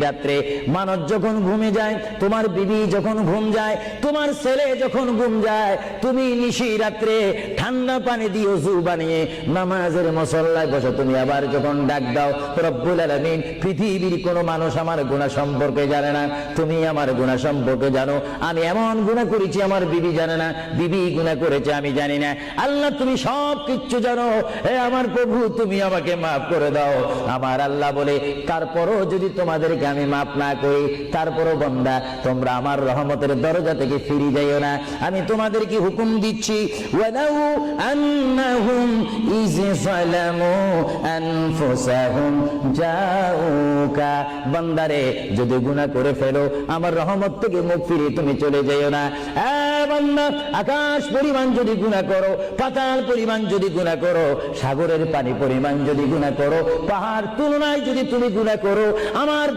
রাত্রে মানুষ যখন ঘুমে যায়, তোমার বিবি যখন ঘুম যায়, তোমার ছেলে যখন ঘুম যায়, তুমি নিশি রাত্রে ঠান্ডা পানি দিয়ে ওযু বানিয়ে নামাজের মুসল্লায় বসে তুমি আবার যখন ডাক দাও, রব্বুল আলামিন পৃথিবীর কোনো মানুষ আমার গুনাহ সম্পর্কে জানে না, তুমি আমার গুনাহ সম্পর্কে জানো। আমি এমন গুনাহ করেছি আমার বিবি জানে না, বিবি গুনাহ করেছে আমি জানি না। আল্লাহ তুমি সব কিছু জানো, হে আমার প্রভু তুমি আমাকে মাফ করে দাও। আমার আল্লাহ বলে, তারপরও যদি তোমাদেরকে আমি মাফ না করি, তারপরও বান্দা তোমরা আমার রহমতের দরজা থেকে ফিরে যাইও না। আমি তোমাদেরকে হুকুম দিচ্ছি, ওয়ালাউ আন্নাহুম ইয যালামু আনফুসাহুম জাউকা, বান্দারে যদি গুনাহ করে ফেলো আমার রহমত থেকে মুখ ফিরে তুমি চলে যাইও না। বান্দা, আকাশ পরিমাণ যদি গুনাহ করো, পাতাল পরিমাণ যদি গুনাহ করো, সাগরের পানি পরিমাণ যদি গুনাহ করো, পাহাড় তুলনায় যদি তুমি গুনাহ করো, আমার